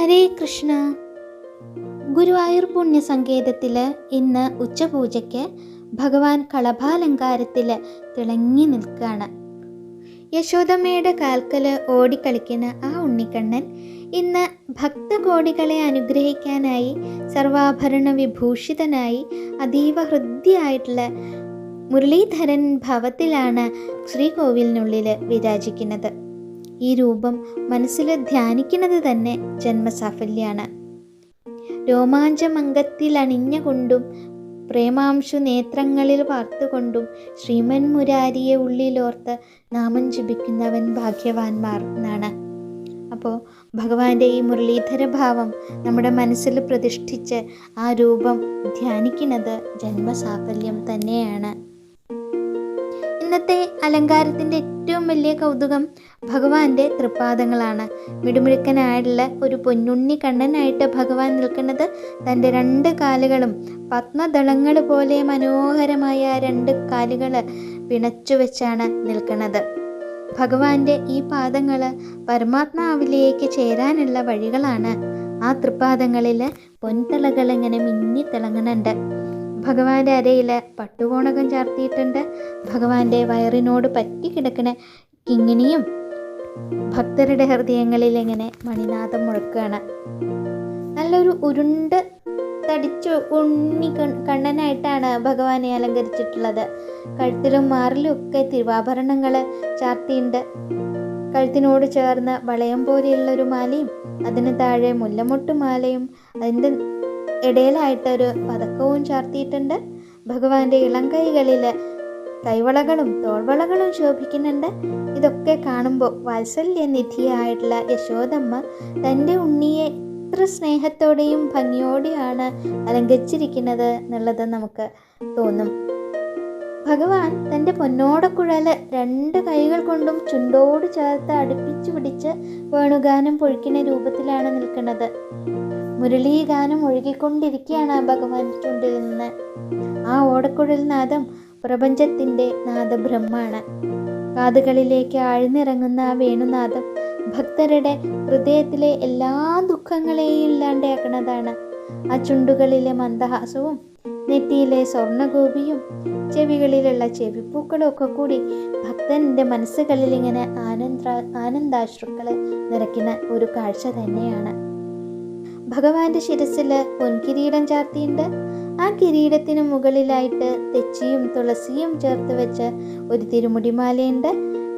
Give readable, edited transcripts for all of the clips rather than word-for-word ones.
ഹരേ കൃഷ്ണ. ഗുരുവായൂർ പുണ്യസങ്കേതത്തിൽ ഇന്ന് ഉച്ചപൂജയ്ക്ക് ഭഗവാൻ കളഭാലങ്കാരത്തിൽ തിളങ്ങി നിൽക്കുകയാണ്. യശോദമ്മയുടെ കാൽക്കൽ ഓടിക്കളിക്കുന്ന ആ ഉണ്ണിക്കണ്ണൻ ഇന്ന് ഭക്തകോടികളെ അനുഗ്രഹിക്കാനായി സർവാഭരണ വിഭൂഷിതനായി അതീവ ഹൃദ്യമായിട്ടുള്ള മുരളീധരൻ ഭവത്തിലാണ് ശ്രീകോവിലിനുള്ളിൽ വിരാജിക്കുന്നത്. ഈ രൂപം മനസ്സിൽ ധ്യാനിക്കുന്നത് തന്നെ ജന്മസാഫല്യാണ്. രോമാഞ്ചമംഗത്തിലണിഞ്ഞുകൊണ്ടും പ്രേമാംശു നേത്രങ്ങളിൽ വാർത്തുകൊണ്ടും ശ്രീമൻ മുരാരിയെ ഉള്ളിലോർത്ത് നാമം ജപിക്കുന്നവൻ ഭാഗ്യവാന്മാർ എന്നാണ്. അപ്പോൾ ഭഗവാന്റെ ഈ മുരളീധര ഭാവം നമ്മുടെ മനസ്സിൽ പ്രതിഷ്ഠിച്ച് ആ രൂപം ധ്യാനിക്കുന്നത് ജന്മസാഫല്യം തന്നെയാണ്. ഇന്നത്തെ അലങ്കാരത്തിൻ്റെ ഏറ്റവും വലിയ കൗതുകം ഭഗവാന്റെ തൃപ്പാദങ്ങളാണ്. മിടുമിടുക്കനായുള്ള ഒരു പൊന്നുണ്ണി കണ്ണനായിട്ട് ഭഗവാൻ നിൽക്കുന്നത് തൻ്റെ രണ്ട് കാലുകളും പത്മദളങ്ങൾ പോലെ മനോഹരമായ രണ്ട് കാലുകൾ പിണച്ചു വെച്ചാണ് നിൽക്കുന്നത്. ഭഗവാന്റെ ഈ പാദങ്ങൾ പരമാത്മാവിലേക്ക് ചേരാനുള്ള വഴികളാണ്. ആ തൃപ്പാദങ്ങളിൽ പൊൻതളകൾ ഇങ്ങനെ മിന്നി തിളങ്ങുന്നുണ്ട്. ഭഗവാന്റെ അരയിൽ പട്ടുകോണകം ചാർത്തിയിട്ടുണ്ട്. ഭഗവാന്റെ വയറിനോട് പറ്റി കിടക്കുന്ന കിങ്ങിണിയും ഭക്തരുടെ ഹൃദയങ്ങളിൽ ഇങ്ങനെ മണിനാഥം മുഴക്കുകയാണ്. നല്ലൊരു ഉരുണ്ട് തടിച്ചു ഉണ്ണി കണ്ണനായിട്ടാണ് ഭഗവാനെ അലങ്കരിച്ചിട്ടുള്ളത്. കഴുത്തിലും മാറിലും ഒക്കെ തിരുവാഭരണങ്ങൾ ചാർത്തിയുണ്ട്. കഴുത്തിനോട് ചേർന്ന് വളയം പോലെയുള്ളൊരു മാലയും അതിന് താഴെ മുല്ലമൊട്ടുമാലയും അതിൻ്റെ ഇടയിലായിട്ടൊരു പതക്കവും ചാർത്തിയിട്ടുണ്ട്. ഭഗവാന്റെ ഇളം കൈകളിൽ കൈവളകളും തോൾവളകളും ശോഭിക്കുന്നുണ്ട്. ഇതൊക്കെ കാണുമ്പോൾ വാത്സല്യനിധിയായിട്ടുള്ള യശോദമ്മ തൻ്റെ ഉണ്ണിയെ എത്ര സ്നേഹത്തോടെയും ഭംഗിയോടെയാണ് അലങ്കരിച്ചിരിക്കുന്നത് എന്നുള്ളത് നമുക്ക് തോന്നും. ഭഗവാൻ തൻ്റെ പൊന്നോടക്കുഴൽ രണ്ട് കൈകൾ കൊണ്ടും ചുണ്ടോട് ചേർത്ത് അടുപ്പിച്ചു പിടിച്ച് വേണുഗാനം പൊഴിക്കുന്ന രൂപത്തിലാണ് നിൽക്കുന്നത്. മുരളീഗാനം ഒഴുകിക്കൊണ്ടിരിക്കുകയാണ് ഭഗവാന്റെ ചുണ്ടിൽ നിന്ന്. ആ ഓടക്കുഴൽ നാദം പ്രപഞ്ചത്തിൻ്റെ നാദബ്രഹ്മാണ്. കാതുകളിലേക്ക് ആഴ്ന്നിറങ്ങുന്ന ആ വേണുനാദം ഭക്തരുടെ ഹൃദയത്തിലെ എല്ലാ ദുഃഖങ്ങളെയും ഇല്ലാണ്ടാക്കുന്നതാണ്. ആ ചുണ്ടുകളിലെ മന്ദഹാസവും നെറ്റിയിലെ സ്വർണ്ണഗോപിയും ചെവികളിലുള്ള ചെവിപ്പൂക്കളും ഒക്കെ കൂടി ഭക്തൻ്റെ മനസ്സുകളിൽ ഇങ്ങനെ ആനന്ദാശ്രുക്കൾ നിറയ്ക്കുന്ന ഒരു കാഴ്ച തന്നെയാണ്. ഭഗവാന്റെ ശിരസിൽ പൊൻകിരീടം ചാർത്തിയുണ്ട്. ആ കിരീടത്തിന് മുകളിലായിട്ട് തെച്ചിയും തുളസിയും ചേർത്ത് വെച്ച് ഒരു തിരുമുടിമാലയുണ്ട്.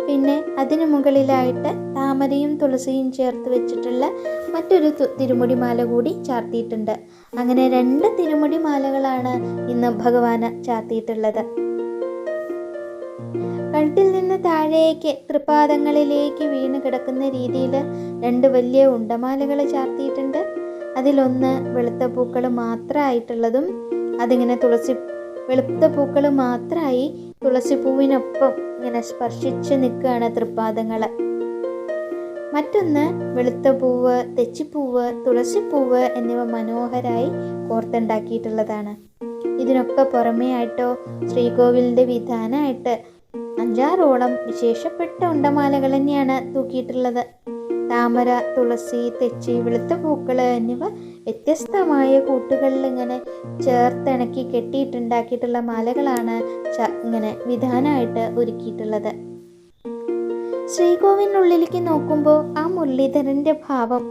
പിന്നെ അതിന് മുകളിലായിട്ട് താമരയും തുളസിയും ചേർത്ത് വെച്ചിട്ടുള്ള മറ്റൊരു തിരുമുടിമാല കൂടി ചാർത്തിയിട്ടുണ്ട്. അങ്ങനെ രണ്ട് തിരുമുടിമാലകളാണ് ഇന്ന് ഭഗവാന് ചാർത്തിയിട്ടുള്ളത്. കഴുത്തിൽ നിന്ന് താഴേക്ക് തൃപ്പാദങ്ങളിലേക്ക് വീണ് കിടക്കുന്ന രീതിയിൽ രണ്ട് വലിയ ഉണ്ടമാലകൾ ചാർത്തിയിട്ടുണ്ട്. അതിലൊന്ന് വെളുത്ത പൂക്കൾ മാത്രമായിട്ടുള്ളതും അതിങ്ങനെ വെളുത്ത പൂക്കൾ മാത്രമായി തുളസിപ്പൂവിനൊപ്പം ഇങ്ങനെ സ്പർശിച്ച് നിൽക്കുകയാണ് തൃപ്പാദങ്ങൾ. മറ്റൊന്ന് വെളുത്ത പൂവ്, തെച്ചിപ്പൂവ്, തുളസിപ്പൂവ് എന്നിവ മനോഹരായി കോർത്തുണ്ടാക്കിയിട്ടുള്ളതാണ്. ഇതിനൊക്കെ പുറമേ ആയിട്ടോ ശ്രീകോവിലിൻ്റെ വിധാനമായിട്ട് 5-6ഓളം വിശേഷപ്പെട്ട ഉണ്ടമാലകൾ തന്നെയാണ് തൂക്കിയിട്ടുള്ളത്. താമര, തുളസി, തെച്ചി, വെളുത്ത പൂക്കൾ എന്നിവ വ്യത്യസ്തമായ കൂട്ടുകളിൽ ഇങ്ങനെ ചേർത്തിണക്കി കെട്ടിയിട്ടുണ്ടാക്കിയിട്ടുള്ള മാലകളാണ് ഇങ്ങനെ വിധാനമായിട്ട് ഒരുക്കിയിട്ടുള്ളത്. ശ്രീകോവിലിനുള്ളിലേക്ക് നോക്കുമ്പോൾ ആ മുരളീധരൻ്റെ ഭാവം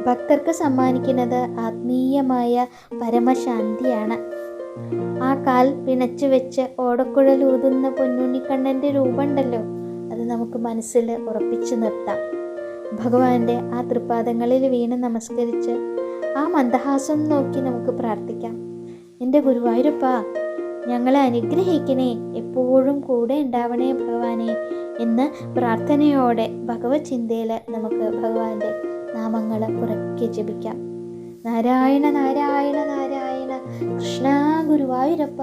ഭക്തർക്ക് സമ്മാനിക്കുന്നത് ആത്മീയമായ പരമശാന്തിയാണ്. ആ കാൽ പിണച്ചു വെച്ച് ഓടക്കുഴൽ ഊതുന്ന പൊന്നുണ്ണിക്കണ്ണൻ്റെ രൂപമുണ്ടല്ലോ, അത് നമുക്ക് മനസ്സിൽ ഉറപ്പിച്ചു നിർത്താം. ഭഗവാന്റെ ആ തൃപ്പാദങ്ങളിൽ വീണ് നമസ്കരിച്ച് ആ മന്ദഹാസം നോക്കി നമുക്ക് പ്രാർത്ഥിക്കാം. എൻ്റെ ഗുരുവായൂരപ്പ, ഞങ്ങളെ അനുഗ്രഹിക്കണേ, എപ്പോഴും കൂടെ ഉണ്ടാവണേ ഭഗവാനെ എന്ന് പ്രാർത്ഥനയോടെ ഭഗവത് ചിന്തയിൽ നമുക്ക് ഭഗവാന്റെ നാമങ്ങൾ ഉറക്കെ ജപിക്കാം. നാരായണ നാരായണ നാരായണ, കൃഷ്ണ ഗുരുവായൂരപ്പ.